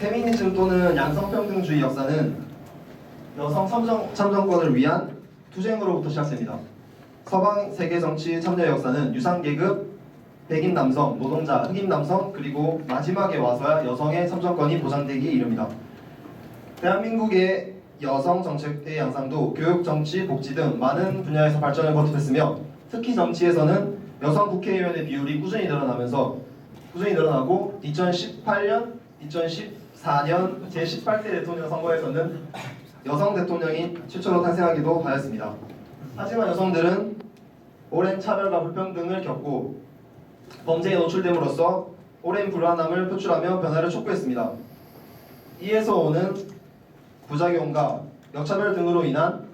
페미니즘 또는 양성평등주의 역사는 여성 참정권을 위한 투쟁으로부터 시작됩니다. 서방 세계 정치 참여 역사는 유상계급, 백인 남성, 노동자, 흑인 남성, 그리고 마지막에 와서야 여성의 참정권이 보장되기에 이릅니다. 대한민국의 여성 정책의 양상도 교육, 정치, 복지 등 많은 분야에서 발전을 거듭했으며 특히 정치에서는 여성 국회의원의 비율이 꾸준히 늘어나고 2018년, 2014년 제18대 대통령 선거에서는 여성 대통령이 최초로 탄생하기도 하였습니다. 하지만 여성들은 오랜 차별과 불평등을 겪고 범죄에 노출됨으로써 오랜 불안함을 표출하며 변화를 촉구했습니다. 이에서 오는 부작용과 역차별 등으로 인한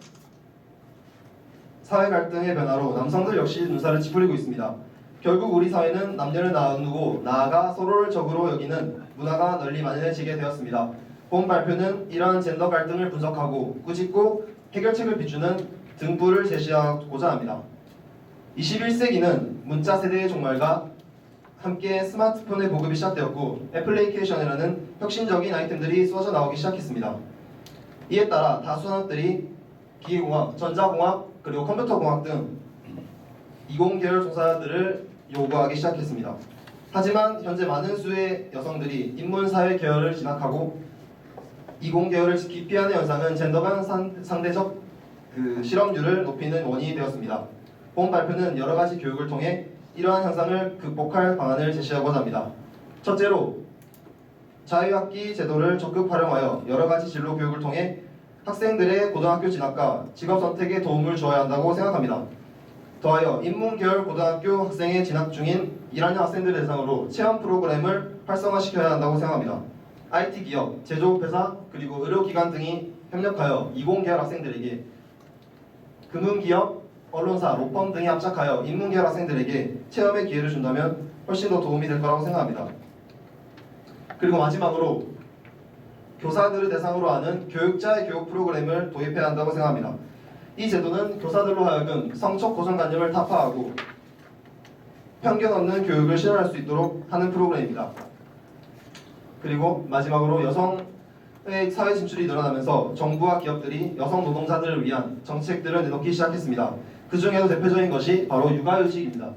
사회 갈등의 변화로 남성들 역시 눈살을 찌푸리고 있습니다. 결국 우리 사회는 남녀를 나누고 나아가 서로를 적으로 여기는 문화가 널리 만연해지게 되었습니다. 본 발표는 이러한 젠더 갈등을 분석하고 꾸짖고 해결책을 비추는 등불을 제시하고자 합니다. 21세기는 문자 세대의 종말과 함께 스마트폰의 보급이 시작되었고 애플리케이션이라는 혁신적인 아이템들이 쏟아져 나오기 시작했습니다. 이에 따라 다수 산업들이 기계공학, 전자공학, 그리고 컴퓨터공학 등 이공계열 종사들을 요구하기 시작했습니다. 하지만 현재 많은 수의 여성들이 인문사회 계열을 진학하고 이공계열을 기피하는 현상은 젠더 간 상대적 실업률을 높이는 원인이 되었습니다. 본 발표는 여러 가지 교육을 통해 이러한 현상을 극복할 방안을 제시하고자 합니다. 첫째로 자유학기 제도를 적극 활용하여 여러 가지 진로 교육을 통해 학생들의 고등학교 진학과 직업 선택에 도움을 주어야 한다고 생각합니다. 더하여 인문계열 고등학교 학생에 진학 중인 1학년 학생들을 대상으로 체험 프로그램을 활성화시켜야 한다고 생각합니다. IT 기업, 제조업 회사, 그리고 의료기관 등이 협력하여 이공계열 학생들에게 금융기업, 언론사, 로펌 등이 합작하여 인문계열 학생들에게 체험의 기회를 준다면 훨씬 더 도움이 될 거라고 생각합니다. 그리고 마지막으로 교사들을 대상으로 하는 교육자의 교육 프로그램을 도입해야 한다고 생각합니다. 이 제도는 교사들로 하여금 성적 고정관념을 타파하고 편견 없는 교육을 실현할 수 있도록 하는 프로그램입니다. 그리고 마지막으로 여성의 사회 진출이 늘어나면서 정부와 기업들이 여성 노동자들을 위한 정책들을 내놓기 시작했습니다. 그 중에도 대표적인 것이 바로 육아휴직입니다.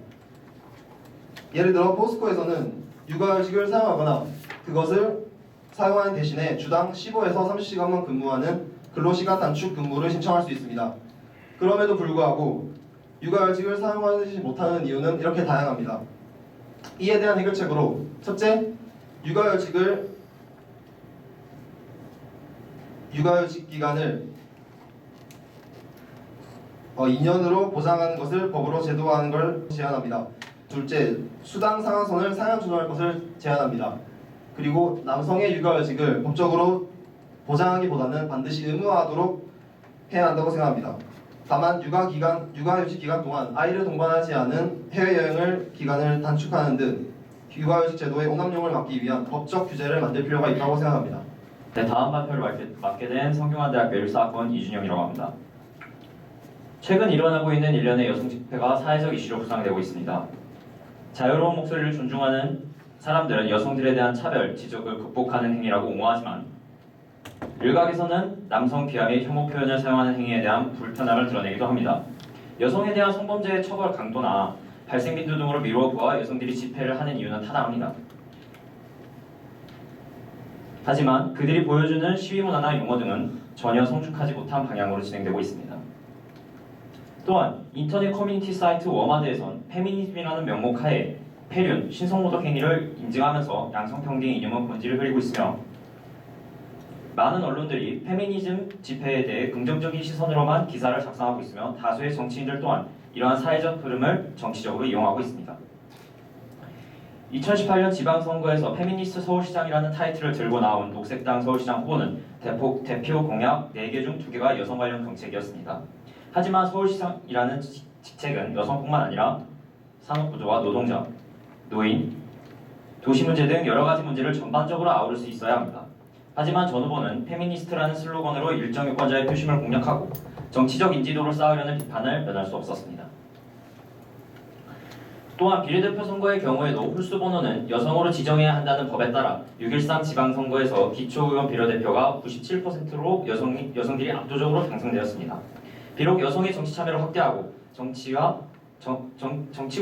예를 들어 포스코에서는 육아휴직을 사용하거나 그것을 사용하는 대신에 주당 15에서 30시간만 근무하는 근로시간 단축 근무를 신청할 수 있습니다. 그럼에도 불구하고 육아휴직을 사용하지 못하는 이유는 이렇게 다양합니다. 이에 대한 해결책으로 첫째, 육아휴직 기간을 2년으로 보장하는 것을 법으로 제도화하는 걸 제안합니다. 둘째, 수당 상한선을 상향 조정할 것을 제안합니다. 그리고 남성의 육아휴직을 법적으로 보장하기보다는 반드시 의무화하도록 해야 한다고 생각합니다. 다만 육아휴직 기간 동안 아이를 동반하지 않은 해외여행을 기간을 단축하는 등 육아휴직 제도의 오남용을 막기 위한 법적 규제를 만들 필요가 있다고 생각합니다. 네, 다음 발표를 맡게 된 성균관대학교 일사학번 이준영이라고 합니다. 최근 일어나고 있는 일련의 여성 집회가 사회적 이슈로 부상되고 있습니다. 자유로운 목소리를 존중하는 사람들은 여성들에 대한 차별, 지적을 극복하는 행위라고 옹호하지만 일각에서는 남성 비하 및 혐오 표현을 사용하는 행위에 대한 불편함을 드러내기도 합니다. 여성에 대한 성범죄의 처벌 강도나 발생 빈도 등으로 미루어 보아 여성들이 집회를 하는 이유는 타당합니다. 하지만 그들이 보여주는 시위 문화나 용어 등은 전혀 성숙하지 못한 방향으로 진행되고 있습니다. 또한 인터넷 커뮤니티 사이트 워마드에선 페미니즘이라는 명목 하에 폐륜, 신성모독 행위를 인증하면서 양성평등의 이념은 본질을 흐리고 있으며 많은 언론들이 페미니즘 집회에 대해 긍정적인 시선으로만 기사를 작성하고 있으며 다수의 정치인들 또한 이러한 사회적 흐름을 정치적으로 이용하고 있습니다. 2018년 지방선거에서 페미니스트 서울시장이라는 타이틀을 들고 나온 녹색당 서울시장 후보는 대표 공약 4개 중 2개가 여성 관련 정책이었습니다. 하지만 서울시장이라는 직책은 여성뿐만 아니라 산업구조와 노동자, 노인, 도시 문제 등 여러 가지 문제를 전반적으로 아우를 수 있어야 합니다. 하지만 전 후보는 페미니스트라는 슬로건으로 일정 유권자의 표심을 공략하고 정치적 인지도를 쌓으려는 비판을 면할 수 없었습니다. 또한 비례대표 선거의 경우에도 홀수 번호는 여성으로 지정해야 한다는 법에 따라 6.13 지방선거에서 기초의원 비례대표가 97%로 여성들이 압도적으로 당선되었습니다. 비록 여성의 정치 참여를 확대하고 정치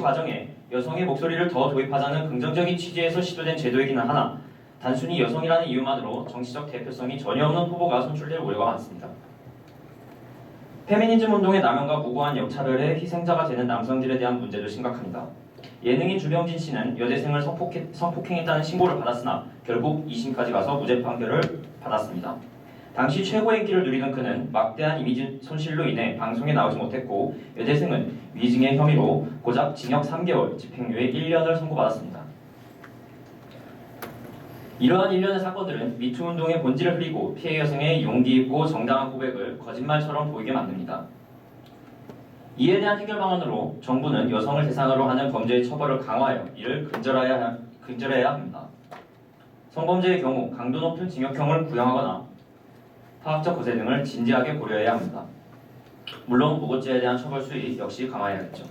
과정에 여성의 목소리를 더 도입하자는 긍정적인 취지에서 시도된 제도이기는 하나 단순히 여성이라는 이유만으로 정치적 대표성이 전혀 없는 후보가 선출될 우려가 많습니다. 페미니즘 운동의 남용과 무고한 역차별의 희생자가 되는 남성들에 대한 문제도 심각합니다. 예능인 주병진 씨는 여대생을 성폭행했다는 신고를 받았으나 결국 2심까지 가서 무죄 판결을 받았습니다. 당시 최고의 인기를 누리던 그는 막대한 이미지 손실로 인해 방송에 나오지 못했고 여대생은 위증의 혐의로 고작 징역 3개월, 집행유예 1년을 선고받았습니다. 이러한 일련의 사건들은 미투 운동의 본질을 흐리고 피해 여성의 용기 있고 정당한 고백을 거짓말처럼 보이게 만듭니다. 이에 대한 해결 방안으로 정부는 여성을 대상으로 하는 범죄의 처벌을 강화하여 이를 근절해야 합니다. 성범죄의 경우 강도 높은 징역형을 구형하거나 파학적 거세 등을 진지하게 고려해야 합니다. 물론 무고죄에 대한 처벌 수위 역시 강화해야겠죠.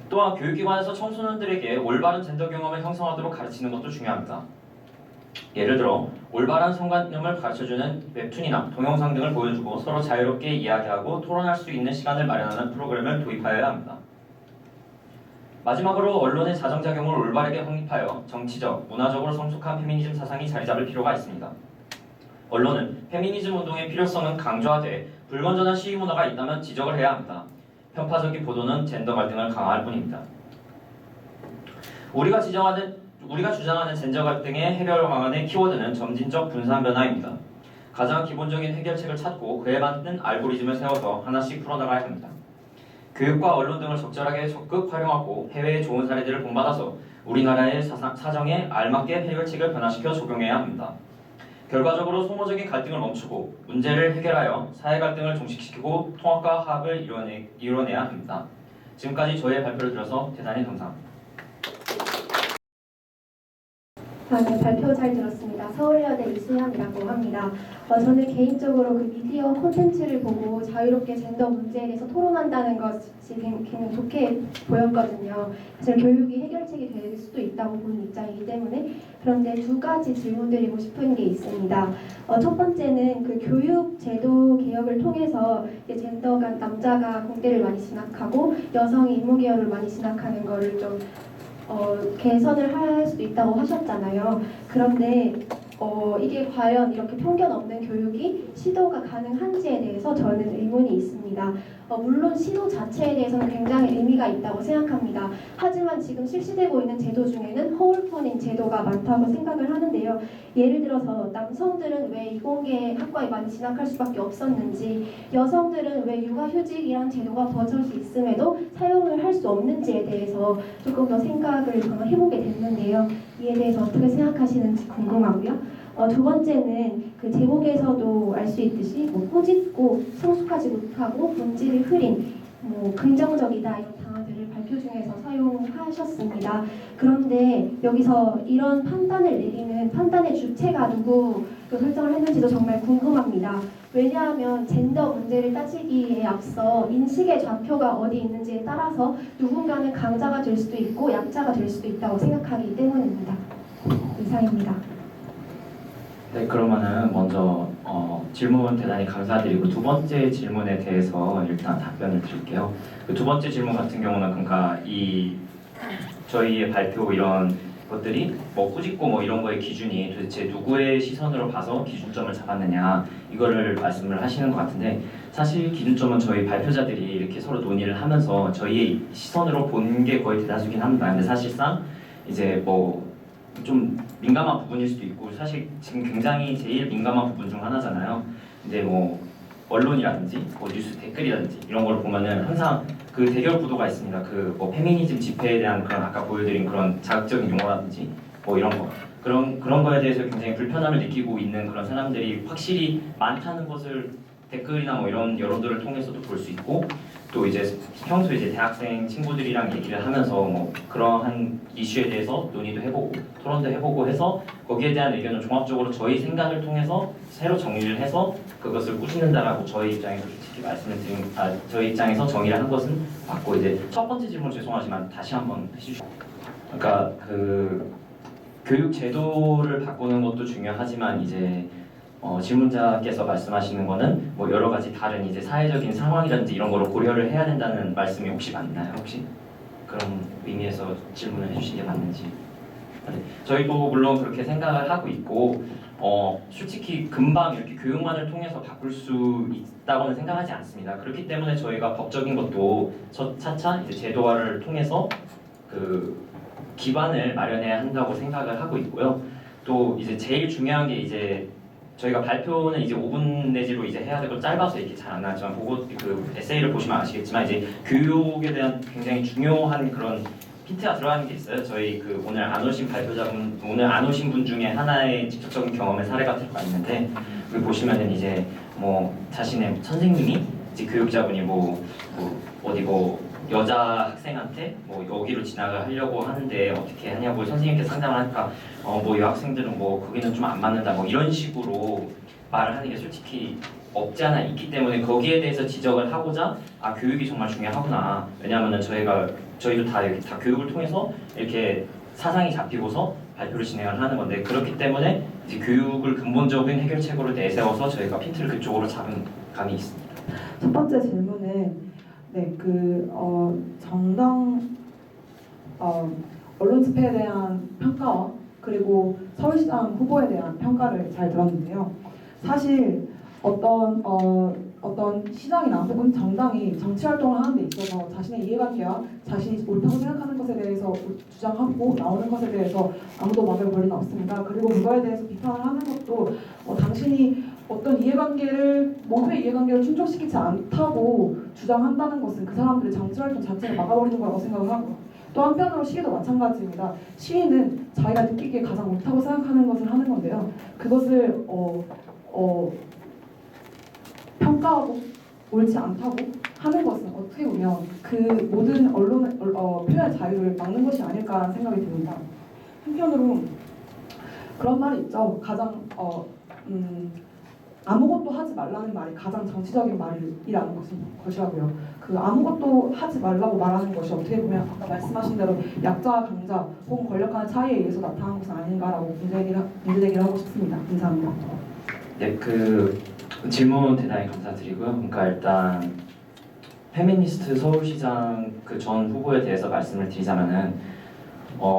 또한 교육기관에서 청소년들에게 올바른 젠더 경험을 형성하도록 가르치는 것도 중요합니다. 예를 들어 올바른 성관념을 가르쳐주는 웹툰이나 동영상 등을 보여주고 서로 자유롭게 이야기하고 토론할 수 있는 시간을 마련하는 프로그램을 도입하여야 합니다. 마지막으로 언론의 자정작용을 올바르게 확립하여 정치적, 문화적으로 성숙한 페미니즘 사상이 자리 잡을 필요가 있습니다. 언론은 페미니즘 운동의 필요성은 강조하되 불건전한 시위 문화가 있다면 지적을 해야 합니다. 편파적인 보도는 젠더 갈등을 강화할 뿐입니다. 우리가 주장하는 젠더 갈등의 해결 방안의 키워드는 점진적 분산 변화입니다. 가장 기본적인 해결책을 찾고 그에 맞는 알고리즘을 세워서 하나씩 풀어나가야 합니다. 교육과 언론 등을 적절하게 적극 활용하고 해외의 좋은 사례들을 본받아서 우리나라의 사정에 알맞게 해결책을 변화시켜 적용해야 합니다. 결과적으로 소모적인 갈등을 멈추고 문제를 해결하여 사회 갈등을 종식시키고 통합과 화합을 이뤄내야 합니다. 지금까지 저의 발표를 들어서 대단히 감사합니다. 네, 발표 잘 들었습니다. 서울여대 이수현이라고 합니다. 저는 개인적으로 그 미디어 콘텐츠를 보고 자유롭게 젠더 문제에 대해서 토론한다는 것이 굉장히 좋게 보였거든요. 사실 교육이 해결책이 될 수도 있다고 보는 입장이기 때문에. 그런데 두 가지 질문드리고 싶은 게 있습니다. 첫 번째는 그 교육 제도 개혁을 통해서 젠더가 남자가 공대를 많이 진학하고 여성이 인문계열을 많이 진학하는 거를 좀 개선을 할 수도 있다고 하셨잖아요. 그런데 이게 과연 이렇게 편견 없는 교육이 시도가 가능한지에 대해서 저는 의문이 있습니다. 물론 시도 자체에 대해서는 굉장히 의미가 있다고 생각합니다. 하지만 지금 실시되고 있는 제도 중에는 허울뿐인 제도가 많다고 생각을 하는데요. 예를 들어서 남성들은 왜 이공계 학과에 많이 진학할 수밖에 없었는지, 여성들은 왜 육아휴직이란 제도가 버젓이 있음에도 사용을 할 수 없는지에 대해서 조금 더 생각을 저는 해보게 됐는데요. 이에 대해서 어떻게 생각하시는지 궁금하고요. 두 번째는 그 제목에서도 알 수 있듯이 꾸짖고 성숙하지 못하고 본질을 흐린 긍정적이다 이런 단어들을 발표 중에서 사용하셨습니다. 그런데 여기서 이런 판단을 내리는 판단의 주체가 누구 설정을 했는지도 정말 궁금합니다. 왜냐하면 젠더 문제를 따지기에 앞서 인식의 좌표가 어디 있는지에 따라서 누군가는 강자가 될 수도 있고 약자가 될 수도 있다고 생각하기 때문입니다. 이상입니다. 네, 그러면은 먼저 질문 대단히 감사드리고 두 번째 질문에 대해서 일단 답변을 드릴게요. 그 두 번째 질문 같은 경우는 그러니까 저희의 발표 이런 것들이 꾸짖고 이런 거의 기준이 도대체 누구의 시선으로 봐서 기준점을 잡았느냐 이거를 말씀을 하시는 것 같은데, 사실 기준점은 저희 발표자들이 이렇게 서로 논의를 하면서 저희의 시선으로 본 게 거의 대다수긴 합니다. 근데 사실상 이제 좀 민감한 부분일 수도 있고, 사실 지금 굉장히 제일 민감한 부분 중 하나잖아요. 근데 언론이라든지 뉴스 댓글이라든지 이런 걸 보면은 항상 그 대결 구도가 있습니다. 페미니즘 집회에 대한 그런 아까 보여드린 그런 자극적인 용어라든지 이런 거 그런 거에 대해서 굉장히 불편함을 느끼고 있는 그런 사람들이 확실히 많다는 것을 댓글이나 이런 여론들을 통해서도 볼 수 있고, 또 이제 평소 이제 대학생 친구들이랑 얘기를 하면서 뭐 그러한 이슈에 대해서 논의도 해보고 토론도 해보고 해서 거기에 대한 의견을 종합적으로 저희 생각을 통해서 새로 정리를 해서 그것을 꾸짖는다라고 저희 입장에서 솔직히 말씀을 드린 저희 입장에서 정의를 한 것은 맞고 이제 첫 번째 질문 죄송하지만 다시 한번 해주시죠. 그러니까 그 교육 제도를 바꾸는 것도 중요하지만 이제 질문자께서 말씀하시는 거는 뭐 여러 가지 다른 이제 사회적인 상황이라든지 이런 거를 고려를 해야 된다는 말씀이 혹시 맞나요? 혹시 그런 의미에서 질문을 해주신 게 맞는지. 네. 저희도 물론 그렇게 생각을 하고 있고 솔직히 금방 이렇게 교육만을 통해서 바꿀 수 있다고는 생각하지 않습니다. 그렇기 때문에 저희가 법적인 것도 차차 이제 제도화를 통해서 그 기반을 마련해야 한다고 생각을 하고 있고요. 또 이제 제일 중요한 게 이제 저희가 발표는 이제 5분 내지로 이제 해야 되고 짧아서 이렇게 잘 안 나왔지만 보고 그 에세이를 보시면 아시겠지만 이제 교육에 대한 굉장히 중요한 그런 힌트가 들어가는 게 있어요. 저희 그 오늘 안 오신 발표자분, 오늘 안 오신 분 중에 하나의 직접적인 경험의 사례가 들어가 있는데 여기 보시면은 이제 뭐 자신의 선생님이 이제 교육자분이 뭐 어디 뭐 여자 학생한테 뭐 여기로 진학을 하려고 하는데 어떻게 하냐고 선생님께 상담을 하니까 뭐 여학생들은 뭐 거기는 좀 안 맞는다 뭐 이런 식으로 말을 하는 게 솔직히 없지 않아 있기 때문에 거기에 대해서 지적을 하고자 교육이 정말 중요하구나. 왜냐하면은 저희도 다 이렇게 다 교육을 통해서 이렇게 사상이 잡히고서 발표를 진행을 하는 건데 그렇기 때문에 이제 교육을 근본적인 해결책으로 내세워서 저희가 핀트를 그쪽으로 잡은 감이 있습니다. 첫 번째 질문은 정당 언론 집회에 대한 평가와 그리고 서울시장 후보에 대한 평가를 잘 들었는데요. 사실 어떤 시장이나 혹은 정당이 정치 활동을 하는 데 있어서 자신의 이해관계와 자신이 옳다고 생각하는 것에 대해서 주장하고 나오는 것에 대해서 아무도 막을 권리는 없습니다. 그리고 그거에 대해서 비판을 하는 것도 당신이 어떤 모두의 이해관계를 충족시키지 않다고 주장한다는 것은 그 사람들의 정치 활동 자체를 막아버리는 거라고 생각을 하고요. 또 한편으로 시위도 마찬가지입니다. 시위는 자기가 느끼기에 가장 옳다고 생각하는 것을 하는 건데요. 그것을 평가하고 옳지 않다고 하는 것은 어떻게 보면 그 모든 언론의 표현의 자유를 막는 것이 아닐까라는 생각이 듭니다. 한편으로 그런 말이 있죠. 가장 아무것도 하지 말라는 말이 가장 정치적인 말이라는 것이라고요. 그 아무것도 하지 말라고 말하는 것이 어떻게 보면 아까 말씀하신 대로 약자와 강자 혹은 권력 간의 차이에 의해서 나타난 것은 아닌가라고 문제제기를 하고 싶습니다. 감사합니다. 네, 그 질문 대단히 감사드리고요. 그러니까 일단 페미니스트 서울시장 그 전 후보에 대해서 말씀을 드리자면은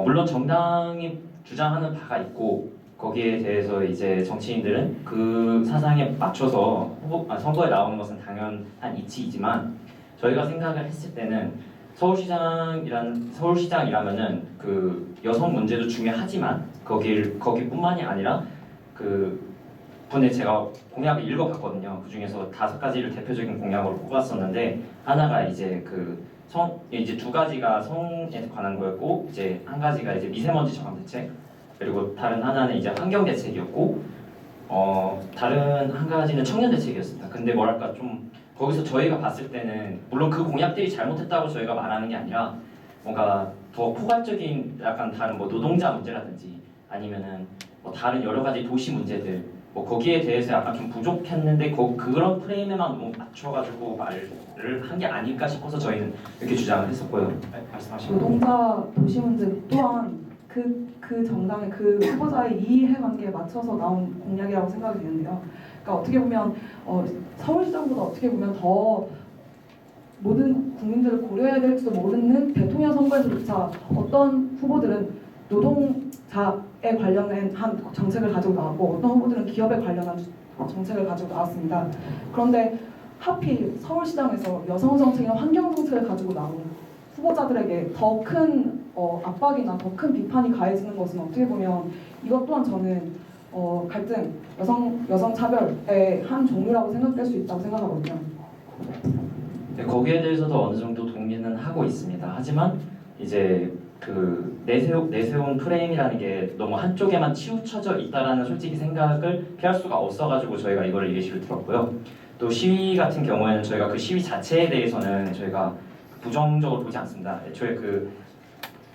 물론 정당이 주장하는 바가 있고 거기에 대해서 이제 정치인들은 그 사상에 맞춰서 선거에 나오는 것은 당연한 이치이지만 저희가 생각을 했을 때는 서울시장이라면은 그 여성 문제도 중요하지만 거기뿐만이 아니라 그 분의 제가 공약을 읽어봤거든요. 그 중에서 5가지를 대표적인 공약으로 꼽았었는데 하나가 이제 이제 2가지가 성에 관한 거였고 이제 한 가지가 이제 미세먼지 저감 대책 그리고 다른 하나는 이제 환경 대책이었고 다른 한 가지는 청년 대책이었습니다. 근데 뭐랄까 좀 거기서 저희가 봤을 때는 물론 그 공약들이 잘못했다고 저희가 말하는 게 아니라 뭔가 더 포괄적인 약간 다른 뭐 노동자 문제라든지 아니면은 뭐 다른 여러 가지 도시 문제들 뭐 거기에 대해서 약간 좀 부족했는데 그런 프레임에만 너무 맞춰가지고 말을 한 게 아닐까 싶어서 저희는 이렇게 주장을 했었고요. 말씀하시면 노동자 도시 문제 또한 그 정당의 그 후보자의 이해관계에 맞춰서 나온 공약이라고 생각이 되는데요. 그러니까 어떻게 보면 서울시장보다 어떻게 보면 더 모든 국민들을 고려해야 될지도 모르는 대통령 선거에서조차 어떤 후보들은 노동자에 관련된 한 정책을 가지고 나왔고 어떤 후보들은 기업에 관련한 정책을 가지고 나왔습니다. 그런데 하필 서울시장에서 여성 정책이나 환경 정책을 가지고 나온 후보자들에게 더 큰 압박이나 더 큰 비판이 가해지는 것은 어떻게 보면 이것 또한 저는 갈등, 여성 차별의 한 종류라고 생각될 수 있다고 생각하거든요. 네, 거기에 대해서도 어느 정도 동의는 하고 있습니다. 하지만 이제 그 내세운 프레임이라는 게 너무 한쪽에만 치우쳐져 있다라는 솔직히 생각을 피할 수가 없어가지고 저희가 이거를 예시로 들었고요. 또 시위 같은 경우에는 저희가 그 시위 자체에 대해서는 저희가 부정적으로 보지 않습니다. 애초에 그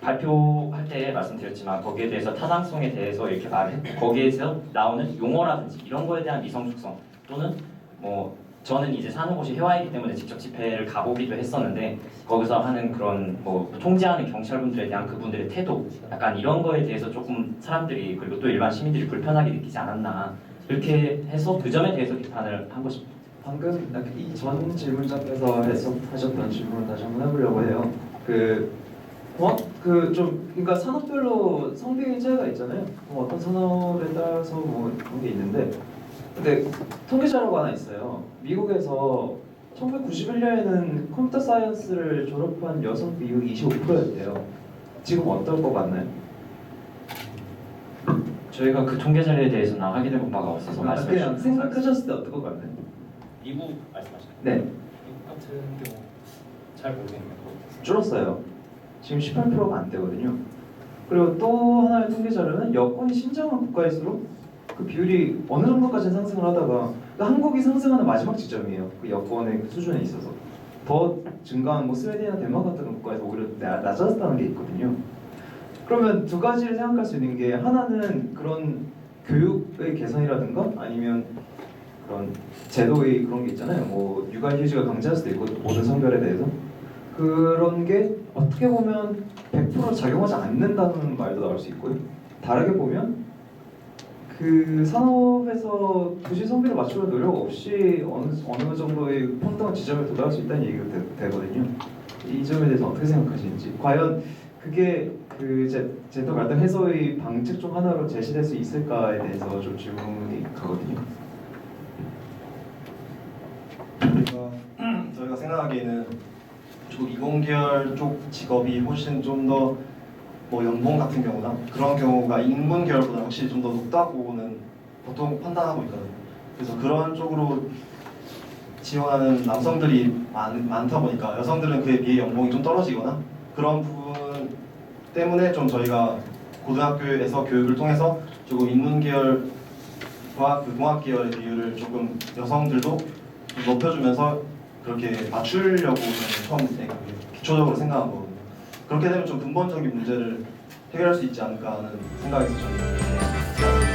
발표할 때 말씀드렸지만 거기에 대해서 타당성에 대해서 이렇게 말을 했고 거기에서 나오는 용어라든지 이런 거에 대한 미성숙성 또는 뭐 저는 이제 사는 곳이 해와이기 때문에 직접 집회를 가보기도 했었는데 거기서 하는 그런 뭐 통제하는 경찰분들에 대한 그분들의 태도 약간 이런 거에 대해서 조금 사람들이 그리고 또 일반 시민들이 불편하게 느끼지 않았나 이렇게 해서 그 점에 대해서 비판을 한 것입니다. 방금 이 전 질문자께서 하셨던 질문을 다시 한번 해보려고 해요. 그러니까 산업별로 성비의 차이가 있잖아요. 어떤 산업에 따라서 뭐 그런 게 있는데, 근데 통계 자료가 하나 있어요. 미국에서 1991년에는 컴퓨터 사이언스를 졸업한 여성 비율이 25%였대요. 지금 어떨 것 같나요? 저희가 그 통계 자료에 대해서는 확인해 본 바가 없어서 말씀해 그냥 주시면 생각하셨을 때 어떨 것 같나요? 미국 말씀하시는 네, 미국 같은 경우 잘 모르겠네요. 줄었어요. 지금 18%가 안 되거든요. 그리고 또 하나의 통계 자료는 여권이 신장한 국가일수록 그 비율이 어느 정도까지 상승을 하다가 한국이 상승하는 마지막 지점이에요. 그 여권의 그 수준에 있어서 더 증가한 뭐 스웨덴이나 덴마크 같은 국가에서 오히려 낮아졌다는 게 있거든요. 그러면 두 가지를 생각할 수 있는 게 하나는 그런 교육의 개선이라든가 아니면 그런 제도의 그런 게 있잖아요. 뭐 육아휴직을 강제할 수도 있고 모든 성별에 대해서 그런 게 어떻게 보면 100% 작용하지 않는다는 말도 나올 수 있고요. 다르게 보면 그 산업에서 굳이 성비를 맞추려 노력 없이 어느 정도의 평등한 지점에 도달할 수 있다는 얘기가 되거든요. 이 점에 대해서 어떻게 생각하시는지, 과연 그게 그 젠더 갈등 해소의 방책 중 하나로 제시될 수 있을까에 대해서 좀 질문이 가거든요. 저희가 생각하기에는 쪽 이공계열 쪽 직업이 훨씬 좀 더 뭐 연봉 같은 경우나 그런 경우가 인문 계열보다 확실히 좀 더 높다고는 보통 판단하고 있거든요. 그래서 그런 쪽으로 지원하는 남성들이 많다 보니까 여성들은 그에 비해 연봉이 좀 떨어지거나 그런 부분 때문에 좀 저희가 고등학교에서 교육을 통해서 조금 인문 계열과 그 공학 계열의 비율을 조금 여성들도 좀 높여주면서 그렇게 맞추려고 저는 처음 기초적으로 생각한 거거든요. 그렇게 되면 좀 근본적인 문제를 해결할 수 있지 않을까 하는 생각이 저는